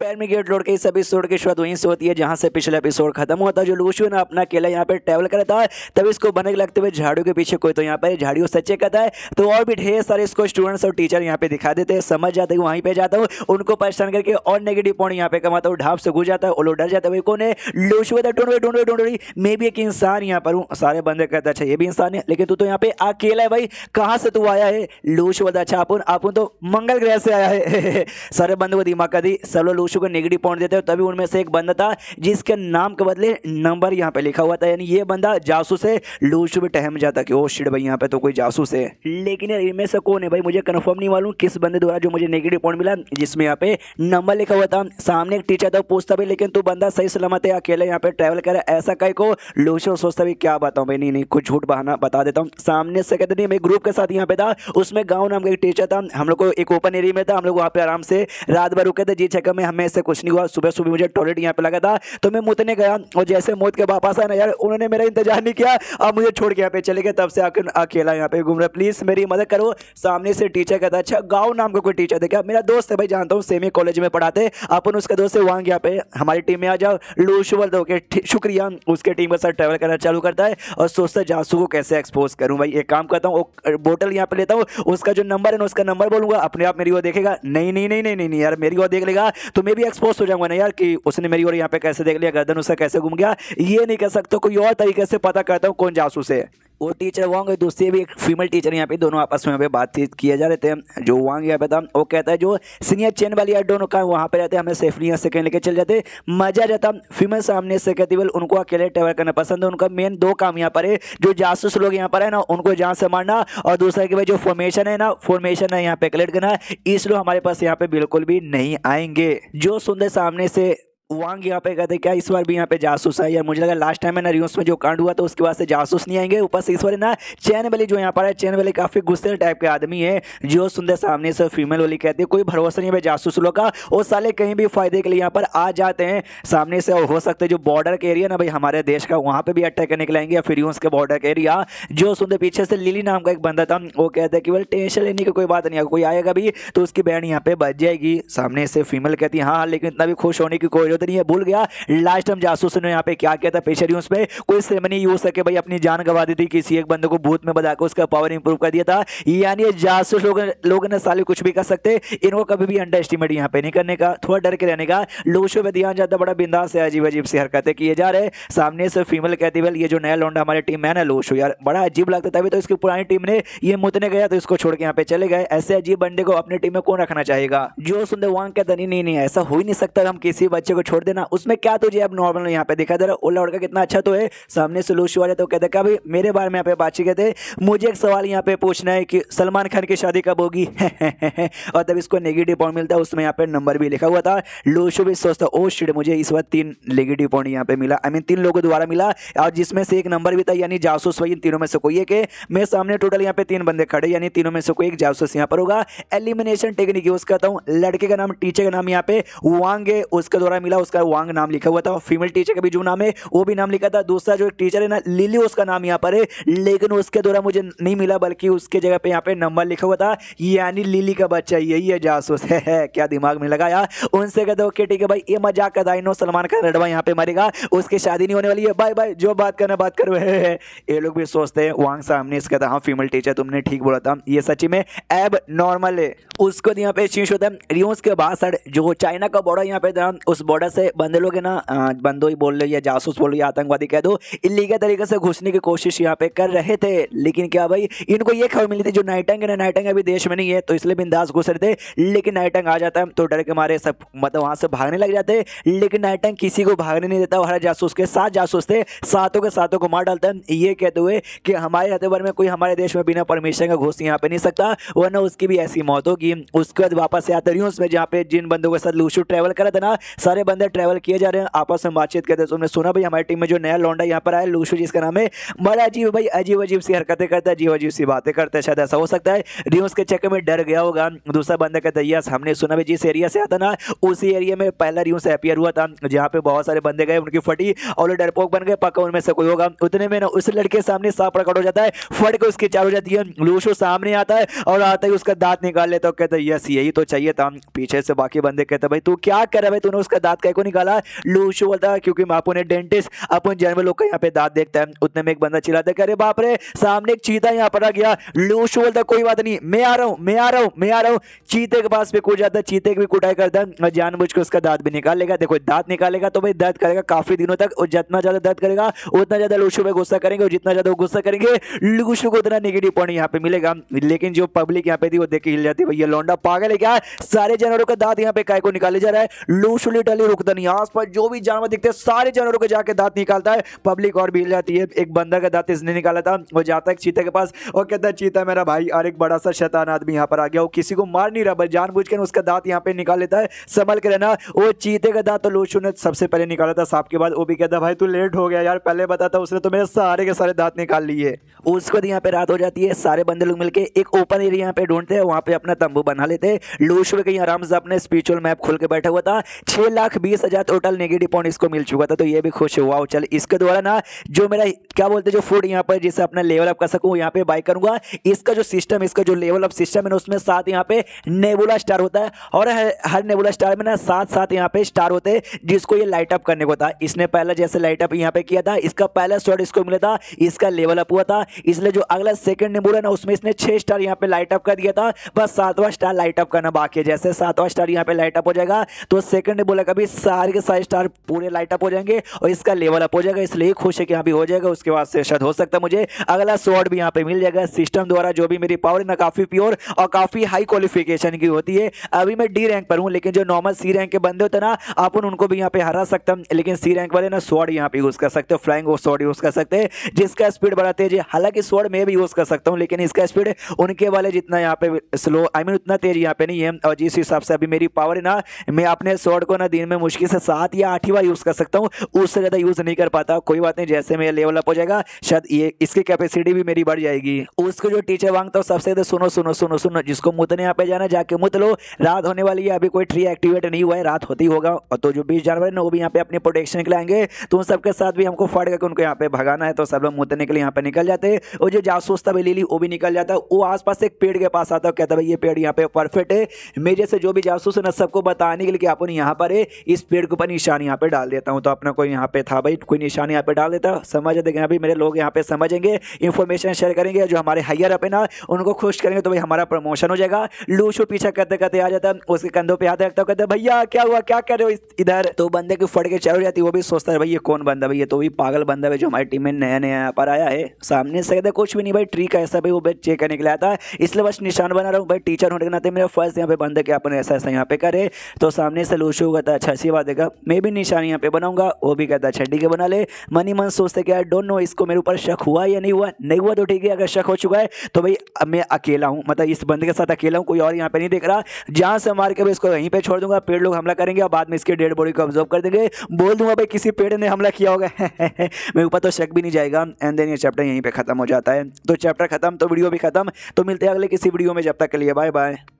पैरमिगेट road के इस episode की शुरुआत वहीं से होती है जहां से पिछला एपिसोड खत्म हुआ था। जो लूशियो ना अपना अकेला यहाँ पे ट्रैवल कर रहा था, तब इसको बने लगते हुए झाड़ियों के पीछे कोई तो यहाँ पे झाड़ियों से चेक करता है, तो और भी ढेर सारे इसको स्टूडेंट्स और टीचर यहाँ पे दिखा देते हैं। समझ जाते हैं वहीं पे जाता हूँ, उनको परेशान करके और नेगेटिव पॉइंट यहाँ पे कमाता हूँ। ढाप से घुस जाता है और लोग डर जाता है, कौन है? लूशियो था। ढूंढ रही मैं भी एक इंसान यहाँ पर हूँ। सारे बंदे कहते अच्छा ये भी इंसान है, लेकिन तू तो यहाँ पे अकेला है भाई, कहाँ से तू आया है? लूशियो था अच्छा आप तो मंगल ग्रह से आया है। सारे बंदे को दिमाग का दी, सब लोग लूशियो को नेगेटिव पॉइंट देते हो। तभी उनमें से एक बंदा था जिसके नाम के बदले नंबर यहाँ पे लिखा हुआ था, यानी ये बंदा जासूस है। लूशियो भी टहम जाता कि ओ शिट भाई यहाँ पे तो कोई जासूस है। लेकिन यार इनमें से कौन है भाई, मुझे कंफर्म नहीं मालूम किस बंदे द्वारा जो मुझे नेगेटिव पॉइंट मिला जिसमें यहाँ पे नंबर लिखा हुआ था। सामने एक टीचर था, पूछता भी लेकिन तू बंदा सही सलामत है, अकेले यहाँ पे ट्रैवल कर ऐसा कहीं को? लूशियो सोचता भी क्या बताऊं भाई, नहीं कुछ झूठ बहाना बता देता हूँ। सामने से कहते नहीं मैं ग्रुप के साथ यहाँ पे था, उसमें गाँव नाम का एक टीचर था, हम लोग को एक ओपन एरिया में था, हम लोग वहाँ पे आराम से रात भर रुके थे। जी चेक में हमें इससे कुछ नहीं हुआ। सुबह सुबह मुझे टॉयलेट यहाँ पे लगा था तो मैं मुतने गया, और जैसे मुत के वापस आया ना यार, उन्होंने मेरा इंतजार नहीं किया और मुझे छोड़ के यहाँ पे चले गए। तब से आकर अकेला यहाँ पे घूम रहा, प्लीज मेरी मदद करो। सामने से टीचर कहता अच्छा गाँव नाम का कोई टीचर देखा, मेरा दोस्त है भाई, जानता हूँ, सेमी कॉलेज में पढ़ाते अपन, उसका दोस्त है वहाँ यहाँ पे हमारी टीम में आ जाओ। लूशियो के शुक्रिया, उसके टीम के साथ ट्रैवल करना चालू करता है और सोचता है जासूस को कैसे एक्सपोज करूँ। भाई एक काम करता हूँ, बोतल यहाँ पे लेता हूँ, उसका जो नंबर है ना उसका नंबर बोलूंगा, अपने आप मेरी ओर देखेगा। नहीं यार, मेरी ओर देख लेगा तो मैं भी एक्सपोज हो जाऊंगा ना यार कि उसने मेरी ओर यहाँ पे कैसे देख लिया, गर्दन उसका कैसे घूम गया। ये नहीं कर सकता, कोई और तरीके से पता करता हूँ कौन जासूस है। वो टीचर वांग है, दूसरी भी एक फीमेल टीचर यहाँ पे, दोनों आपस में बातचीत किए जा रहे थे। जो वांग यहाँ पे था वो कहता है जो सीनियर चेन वाली दोनों का वहाँ पे रहते हैं, हमें सेफली यहाँ से कहीं लेके चल जाते, मजा जाता। फीमेल सामने से कहती है उनको अकेले ट्रैवल करना पसंद है, उनका मेन दो काम यहाँ पर है, जो जासूस लोग यहाँ पर है ना उनको जान से मारना, और दूसरा कि भाई जो फॉर्मेशन है यहाँ पे कलेक्ट करना, इसलिए हमारे पास यहाँ पे बिल्कुल भी नहीं आएंगे। जो सुंदर सामने से वांग यहाँ पे कहते क्या इस बार भी यहाँ पे जासूस है यार, मुझे लगा लास्ट टाइम है ना रियोस में जो कांड हुआ तो उसके बाद से जासूस नहीं आएंगे। ऊपर से इस बार ना चैन वाली जो यहाँ पर है, चैन वाली काफी गुस्से टाइप के आदमी है। जो सुंदर सामने से फीमेल वाली कहती है कोई भरोसा नहीं है जासूस लोग का, वो साले कहीं भी फायदे के लिए यहाँ पर आ जाते हैं सामने से। हो सकता है जो बॉर्डर के एरिया ना भाई हमारे देश का, वहाँ पे भी अटैक करने के लिए आएंगे, फिर के बॉर्डर के एरिया। जो सुंदर पीछे से लिली नाम का एक बंदा था, वो कहता है कि बोल टेंशन लेने की कोई बात नहीं है, कोई आएगा भी तो उसकी बैंड यहाँ पे बच जाएगी। सामने से फीमेल कहती है हाँ लेकिन इतना भी खुश होने की कोई जरूरत नहीं है, भूल गया लास्ट टाइम जासूस ने यहाँ पे क्या किया था, पेशरियों पे कोई सेरेमनी यूज करके भाई अपनी जान गवा दी थी, किसी एक बंदे को भूत में बताकर उसका पावर इंप्रूव कर दिया था। यानी जासूस लोगों ने साले कुछ भी कर सकते, इनको कभी भी अंडर एस्टिमेट यहाँ पे नहीं करने का, थोड़ा डर के रहने का। लूशियो पे ध्यान जाता, बड़ा बिंदास से अजीब अजीब सी हरकतें किए जा रहे। सामने से फीमेल कहती है ये जो नया लौंडा हमारी टीम में है ना लूशियो, यार बड़ा अजीब लगता, तभी तो इसकी पुरानी टीम ने ये मुतने गया तो इसको छोड़ के यहाँ पे चले गए। ऐसे अजीब बंदे को अपनी टीम में कौन रखना चाहेगा? जो सुंदर वांग कहता नहीं ऐसा हो ही नहीं सकता, हम किसी बच्चे को छोड़ देना, उसमें क्या तुझे अब नॉर्मल यहाँ पे दिखा दे रहा, वो लड़का कितना अच्छा तो है। सामने से लूशियो वाले तो कहते भाई मेरे बारे में यहाँ पे बातचीत कहते, मुझे एक सवाल यहाँ पे पूछना है कि सलमान खान की शादी कब होगी? और तब इसको नेगेटिव पॉइंट मिलता है, उसमें यहाँ पे नंबर भी लिखा हुआ था। लूशियो भी सोचता ओ शिट मुझे इस वक्त 3 नेगेटिव पॉइंट यहाँ पे मिला, 3 लोगों द्वारा मिला, और जिसमें से एक नंबर भी था, यानी जासूस वही इन तीनों में से कोई एक है। मैं सामने टोटल यहाँ पे 3 बंदे खड़े, यानी तीनों में से कोई एक जासूस यहाँ पर होगा। एलिमिनेशन टेक्निक यूज करता हूँ, लड़के का नाम टीचर का नाम यहाँ पे वांग है, उसके द्वारा मिला, उसका वांग नाम लिखा हुआ था। फीमेल टीचर का भी जो नाम है वो भी नाम लिखा था। दूसरा जो एक टीचर है ना लिली, उसका नाम यहाँ पर है, लेकिन उसके द्वारा मुझे नहीं मिला, बल्कि उसके जगह पे यहाँ पे नंबर लिखा हुआ था, यानी लिली का बच्चा यही है जासूस है। क्या दिमाग में लगाया? उनसे कहते ओके ठीक है भाई ये मजाक का दाइनो, सलमान खान लड़वा यहाँ पे मरेगा, उसकी शादी नहीं होने वाली है, बाय बाय, जो बात करना बात करो। ये लोग भी सोचते हैं वांग सामने इसका था हाँ फीमेल टीचर तुमने ठीक बोला था, ये सच्ची में एब नॉर्मल है। उसको यहाँ पे चेंज होता है रियोस के बाद जो चाइना का बॉर्डर यहाँ पे था, उस बॉर्डर से बंदे लोग है ना, बंदो ही बोल रहे या जासूस बोल रहे या आतंकवादी कह दो, इलीगल तरीके से घुसने की कोशिश यहाँ पे कर रहे थे। लेकिन क्या भाई इनको ये खबर मिली थी जो नाइटंग है ना, नाइटंग अभी देश में नहीं है तो इसलिए बिंदास घुस रहे थे, लेकिन नाइटंग आ जाता है तो डर के मारे सब मतलब वहां से भागने लग जाते, लेकिन नाइटंग किसी को भागने नहीं देता। हर जासूस के 7 जासूस थे, सातों के सातों को मार डालता है, ये कहते हुए कि हमारे रहते भर में कोई हमारे देश में बिना परमिशन का घुस यहाँ पे नहीं सकता, वरना उसकी भी ऐसी मौत होगी। उसके बाद वापस से आते रियोस में, जहाँ पे जिन बंदों के साथ लूशियो ट्रैवल करा था ना, सारे बंदे ट्रैवल किए जा रहे हैं, आपस में बातचीत करते हैं। तुमने सुना भाई हमारी टीम में जो नया लौंडा यहाँ पर आया लूशु जिसका नाम है, बड़ा अजीब भाई, अजीब अजीब सी हरकतें करता है, अजीब अजीब सी बातें करता है, शायद ऐसा हो सकता है रियोस के चक्कर में डर गया होगा। दूसरा बंदा कहता है यस हमने सुना भाई जिस एरिया से आता ना उसी एरिया में पहला रियोस अपियर हुआ था, जहाँ पे बहुत सारे बंदे गए उनकी फटी और वो डरपोक बन गए, पक्का उनमें से कोई होगा। उतने में ना उस लड़के सामने सांप प्रकट हो जाता है, फट के उसकी चार हो जाती है। लूशु सामने आता है और आता ही उसका दांत निकाल लेता है, कहता है यस यही तो चाहिए था। पीछे से बाकी बंदे कहते भाई तू क्या कर रहा है भाई, तूने उसका दांत कैसे निकाला। लूशु बोलता है क्योंकि मैं अपन डेंटिस्ट अपन जानवर लोग का यहाँ पे दांत देखता है। उतने में एक बंदा चिल्लाता है अरे बाप रे सामने एक चीता यहाँ पर आ गया। लूशु बोलता है कोई बात नहीं मैं आ रहा हूँ मैं आ रहा हूँ मैं आ रहा हूँ। चीते के पास पे कूद जाता है, चीते की भी कुटाई करता है और जानबूझ के उसका दांत भी निकाल लेगा। देखो दांत निकालेगा तो भाई दर्द करेगा काफी दिनों तक, और जितना ज्यादा दर्द करेगा उतना ज्यादा लूशु पे गुस्सा करेंगे, और जितना ज्यादा गुस्सा करेंगे लूशु को उतना नेगेटिव पॉइंट यहाँ पे मिलेगा। लेकिन जो पब्लिक यहाँ पे थी वो देख के हिल जाती है, भैया लौंडा पागल है क्या, सारे जानवरों का दांत यहाँ पे काय को निकाले जा रहा है। लूशु लिटरली रुकता नहीं, आसपास जो भी जानवर दिखते हैं सारे जानवरों के जाके दांत निकालता है। पब्लिक और भी हिल जाती है। एक बंदा का दांत इसने निकाला था, वो जाता है चीते के पास और कहता है चीता मेरा भाई, और एक बड़ा सा शैतान आदमी यहाँ पर आ गया, वो किसी को मार नहीं रहा बस जानबूझ के उसका दांत यहाँ पे निकाल लेता है। संभल के रहना, वो चीते का दांत तो लूशु ने सबसे पहले निकाला था सांप के बाद। वो भी कहता भाई तू लेट हो गया यार, पहले बताता उसने तो मेरे सारे के सारे दांत निकाल लिए। उसको यहाँ पे रात हो जाती है, सारे बंदे लोग मिलके एक ओपन एरिया यहाँ पे ढूंढते हैं, वहाँ पे अपना तंबू बना लेते हैं। लूशु कहीं आराम से अपने स्पिरिचुअल मैप खोल के बैठा हुआ था। 6,20,000 टोटल नेगेटिव पॉइंट इसको मिल चुका था, तो ये भी खुश हुआ। चल इसके द्वारा ना जो मेरा क्या बोलते जो फूड यहाँ पर जिससे अपना लेवल अप कर सकूँ यहाँ पे बाय करूंगा। इसका जो सिस्टम इसका जो लेवल अप सिस्टम है ना उसमें 7 यहाँ पे नेबुला स्टार होता है, और हर नेबुला स्टार में ना 7 यहाँ पे स्टार होते हैं जिसको ये लाइट अप करने को था। इसने पहला जैसे लाइट अप यहाँ पे किया था, इसका पहला शॉट इसको मिला था, इसका लेवल अप हुआ था, इसलिए जो अगला सेकंड नेबुला ना उसमें इसने 6 स्टार यहाँ पे लाइट अप कर दिया था। बस 7वां स्टार लाइट अप करना बाकी है। जैसे 7वां स्टार यहाँ पे लाइट अप हो जाएगा तो सेकंड नेबुला का भी सारे के सारे स्टार पूरे लाइट अप हो जाएंगे और इसका लेवल अप हो जाएगा, इसलिए खुश है कि यहाँ भी हो जाएगा। उसके बाद से शायद हो सकता है मुझे अगला स्वॉर्ड भी यहाँ पे मिल जाएगा। सिस्टम द्वारा जो भी मेरी पावर है ना काफी प्योर और काफी हाई क्वालिफिकेशन की होती है। अभी मैं डी रैंक पर हूँ, लेकिन जो नॉर्मल सी रैंक के बंदे होते हैं ना अपन उनको भी यहाँ पे हरा सकता हूँ, लेकिन सी रैंक वाले ना स्वॉर्ड यहाँ पे यूज कर सकते हो, फ्लाइंग स्वॉर्ड यूज कर सकते हैं जिसका स्पीड बड़ा तेज है। हालांकि स्वॉर्ड में भी यूज कर सकता हूँ, लेकिन इसका स्पीड उनके वाले जितना यहाँ पे स्लो आई मीन उतना तेज यहाँ पे नहीं है। और जिस हिसाब से अभी मेरी पावर है ना, मैं अपने स्वॉर्ड को ना दिन में मुश्किल से 7 या 8 ही बार यूज कर सकता हूँ, उससे ज्यादा यूज नहीं कर पाता। कोई बात नहीं, जैसे मेरा लेवल अप हो जाएगा शायद ये इसकी कैपेसिटी भी मेरी बढ़ जाएगी। उसको जो टीचर मांगता हूँ सबसे ज्यादा सुनो सुनो सुनो सुनो, जिसको मुतने यहाँ पे जाना जाके मुत लो, रात होने वाली है, अभी कोई ट्री एक्टिवेट नहीं हुआ है, रात होती होगा। और तो जो 20 जानवर है ना वो भी यहाँ पे अपने प्रोटेक्शन के लिए आएंगे, तो उन सबके साथ भी हमको फाड़ करके उनको यहाँ पे भगाना है। तो सब लोग मुतने के लिए यहाँ पे निकल जाते हैं, और जो जासूस था लिली वो भी निकल जाता है। वो आसपास एक पेड़ के पास आता है, कहता है भाई ये पेड़ यहाँ पे परफेक्ट है, मेरे जैसे जो भी जासूस है ना सबको बताने के लिए कि अपन यहाँ पर है, इस पेड़ के ऊपर निशान यहाँ पे डाल देता हूँ। तो अपना कोई यहाँ पे था भाई, कोई निशान यहाँ पे डाल देता, समझ देंगे अभी मेरे लोग यहाँ पे समझेंगे, इंफॉर्मेशन शेयर करेंगे, जो हमारे हायर अप है ना उनको खुश करेंगे, तो भाई हमारा प्रमोशन हो जाएगा। लूशु पीछा करते करते आ जाता है, उसके कंधों पे हाथ रखता है, कहता है भैया क्या हुआ क्या कर रहे हो इधर। तो बंदे की फट के चढ़ जाती है, वो भी सोचता है भाई ये कौन बंदा, भाई ये तो भी पागल बंदा है जो हमारी टीम में नया नया यहाँ पर आया है। सामने से कहता कुछ भी नहीं भाई, ट्री का ऐसा भाई वो चेक करने के लिए आता है, इसलिए बस निशान बना रहा हूँ भाई, टीचर होने के नाते मेरा फर्स्ट यहाँ पे बंदा कि अपन ऐसा ऐसा यहाँ पे करे। तो सामने से लूशु कहता है अच्छा अच्छी बात है, मैं भी निशान यहाँ पे बनाऊंगा। वो भी कहता है अच्छा ठीक है बना ले। मनी मन सोचते कि यार डोंट नो इसको मेरे ऊपर शक हुआ या नहीं हुआ, नहीं हुआ तो ठीक है, अगर शक हो चुका है तो भाई मैं अकेला हूँ, मतलब इस बंदे के साथ अकेला हूँ, कोई और यहाँ पे नहीं देख रहा। जहाँ से मार के भाई इसको वहीं पे छोड़ दूंगा, पेड़ लोग हमला करेंगे और बाद में इसके डेड बॉडी को ऑब्जर्व कर देंगे, बोल दूंगा भाई किसी पेड़ ने हमला किया होगा मेरे ऊपर तो शक भी नहीं जाएगा। एंड देन ये चैप्टर यहीं पे खत्म हो जाता है। तो चैप्टर खत्म तो वीडियो भी खत्म। तो मिलते हैं अगले किसी वीडियो में, जब तक के लिए बाय बाय।